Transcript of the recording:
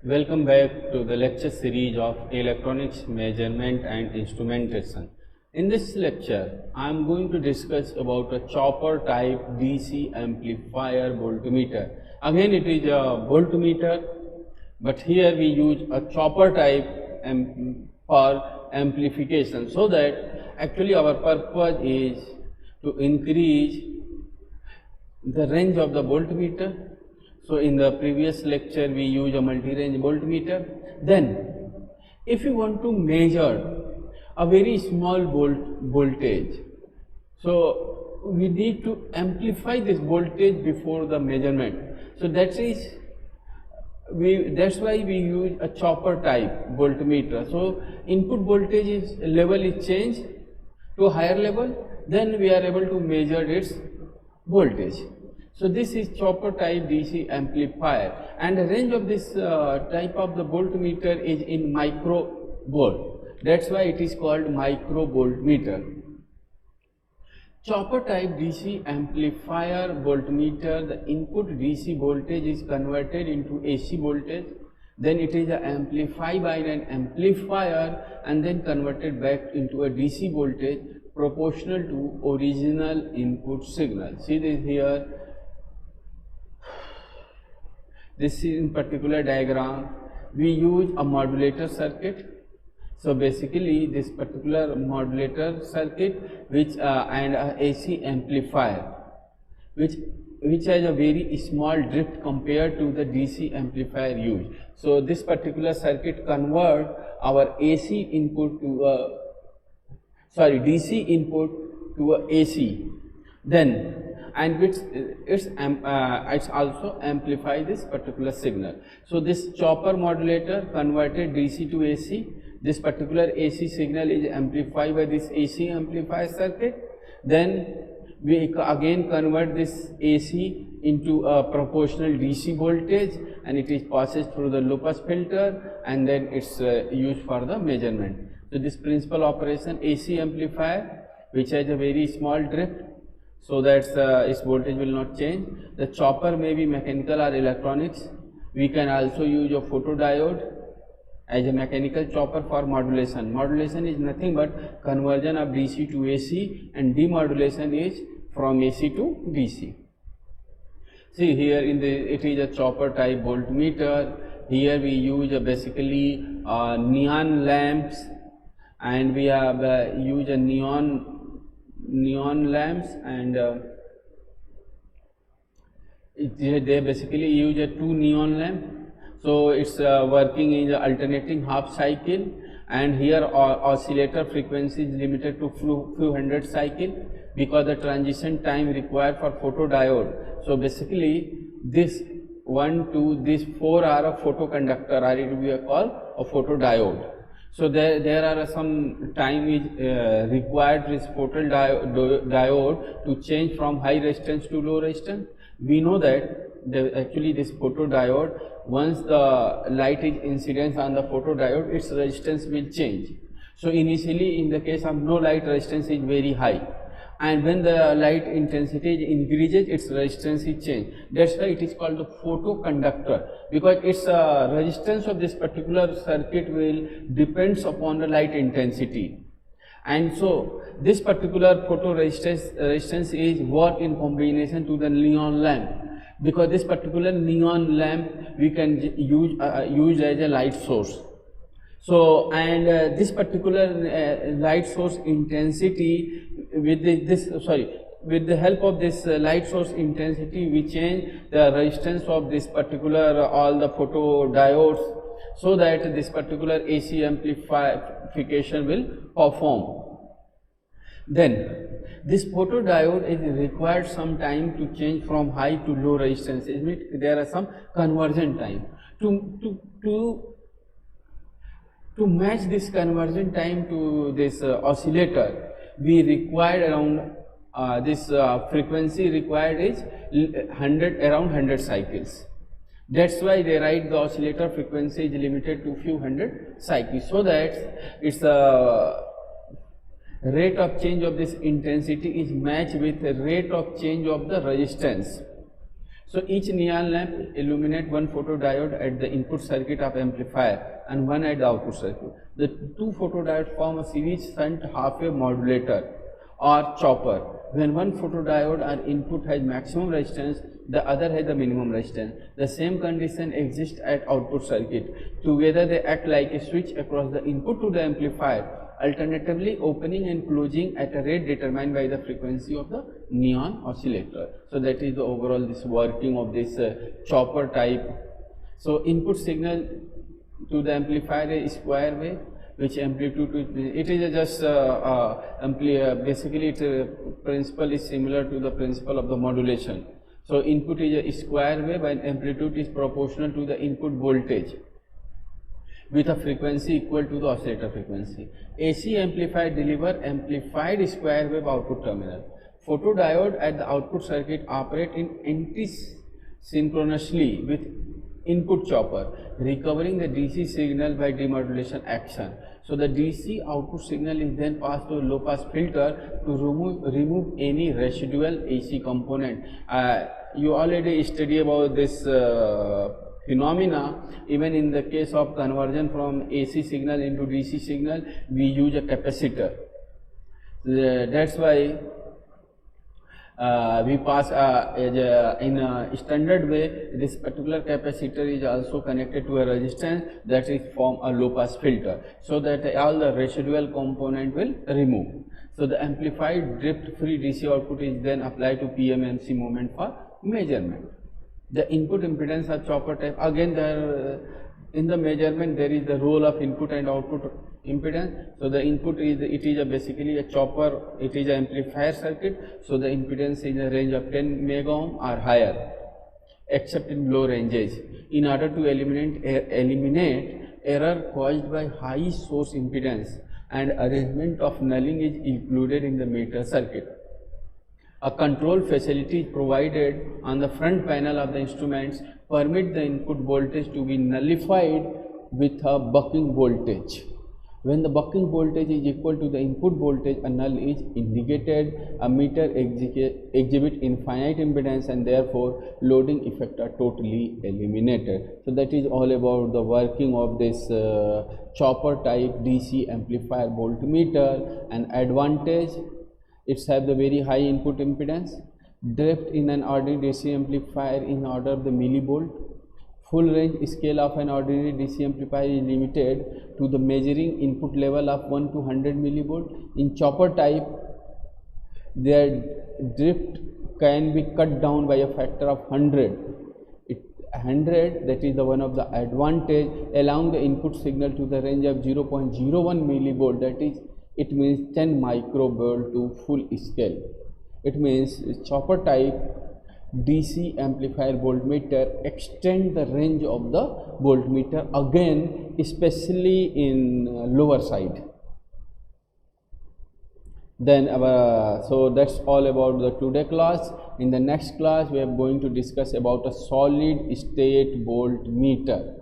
Welcome back to the lecture series of Electronics Measurement and Instrumentation. In this lecture, I am going to discuss about a chopper type DC amplifier voltmeter. Again, it is a voltmeter, but here we use a chopper type for amplification, so that actually our purpose is to increase the range of the voltmeter. So in the previous lecture we use a multi-range voltmeter. Then if you want to measure a very small voltage, so we need to amplify this voltage before the measurement. So that's why we use a chopper type voltmeter. So input voltage level is changed to a higher level, then we are able to measure its voltage. So this is chopper type DC amplifier, and the range of this type of the voltmeter is in microvolt. That's why it is called microvoltmeter. Chopper type DC amplifier voltmeter, the input DC voltage is converted into AC voltage, then it is amplified by an amplifier and then converted back into a DC voltage proportional to original input signal. See this here. This is in particular diagram, we use a modulator circuit. So basically this particular modulator circuit and a AC amplifier which has a very small drift compared to the DC amplifier used. So this particular circuit convert our AC input to DC input to a AC, then and it's also amplify this particular signal. So this chopper modulator converted DC to AC. This particular AC signal is amplified by this AC amplifier circuit. Then we again convert this AC into a proportional DC voltage, and it is passes through the low pass filter, and then it's used for the measurement. So this principal operation AC amplifier, which has a very small drift, so that its voltage will not change. The chopper may be mechanical or electronics. We can also use a photodiode as a mechanical chopper for modulation. Modulation is nothing but conversion of DC to AC, and demodulation is from AC to DC. See here it is a chopper type voltmeter. Here we use basically neon lamps, and we have used a neon lamps, and they basically use a 2 neon lamp. So it's working in the alternating half cycle, and here oscillator frequency is limited to few hundred cycle because the transition time required for photodiode. So basically this 1, 2, these 4 are a photoconductor, or it will be called a photodiode. So there are some time is required for this photodiode to change from high resistance to low resistance. We know that actually this photodiode, once the light is incidence on the photodiode, its resistance will change. So initially in the case of no light, resistance is very high, and when the light intensity increases, its resistance is changed. That's why it is called the photoconductor, because its resistance of this particular circuit will depends upon the light intensity. And so this particular resistance is work in combination to the neon lamp, because this particular neon lamp we can use as a light source. So and this particular light source intensity, with the help of this light source intensity, we change the resistance of this particular all the photodiodes, so that this particular AC amplification will perform. Then this photodiode is required some time to change from high to low resistance. It means there are some conversion time. To match this conversion time to this oscillator, we required around this frequency required is around 100 cycles. That's why they write the oscillator frequency is limited to few hundred cycles, so that its rate of change of this intensity is matched with the rate of change of the resistance. So each neon lamp illuminate one photodiode at the input circuit of amplifier and one at the output circuit. The two photodiodes form a series shunt half-wave modulator or chopper. When one photodiode or input has maximum resistance, the other has the minimum resistance. The same condition exists at output circuit. Together they act like a switch across the input to the amplifier, alternatively opening and closing at a rate determined by the frequency of the neon oscillator. So that is the overall this working of this chopper type. So input signal to the amplifier is square wave, which amplitude it is just basically its principle is similar to the principle of the modulation. So input is a square wave and amplitude is proportional to the input voltage with a frequency equal to the oscillator frequency. AC amplifier deliver amplified square wave output terminal. Photodiode at the output circuit operate in anti-synchronously with input chopper, recovering the DC signal by demodulation action. So the DC output signal is then passed to a low pass filter to remove any residual AC component. You already study about this phenomena. Even in the case of conversion from AC signal into DC signal, we use a capacitor. That's why we pass in a standard way. This particular capacitor is also connected to a resistance that is form a low pass filter, so that all the residual component will remove. So the amplified drift free DC output is then applied to PMMC moment for measurement. The input impedance of chopper type, again there in the measurement there is the role of input and output impedance. So the input is basically a chopper, it is an amplifier circuit, so the impedance is in a range of 10 mega ohm or higher, except in low ranges, in order to eliminate error caused by high source impedance, and arrangement of nulling is included in the meter circuit. A control facility is provided on the front panel of the instruments, permit the input voltage to be nullified with a bucking voltage. When the bucking voltage is equal to the input voltage, a null is indicated. A meter exhibit infinite impedance, and therefore loading effect are totally eliminated. So that is all about the working of this chopper type DC amplifier voltmeter. An advantage: it's have the very high input impedance. Drift in an ordinary DC amplifier in order of the millivolt. Full range scale of an ordinary DC amplifier is limited to the measuring input level of 1 to 100 millivolt. In chopper type, their drift can be cut down by a factor of 100. 100, that is the one of the advantage, allowing the input signal to the range of 0.01 millivolt, that is, it means 10 microvolt to full scale. It means chopper type DC amplifier voltmeter extend the range of the voltmeter, again especially in lower side. Then so that's all about the today class. In the next class we are going to discuss about a solid state voltmeter.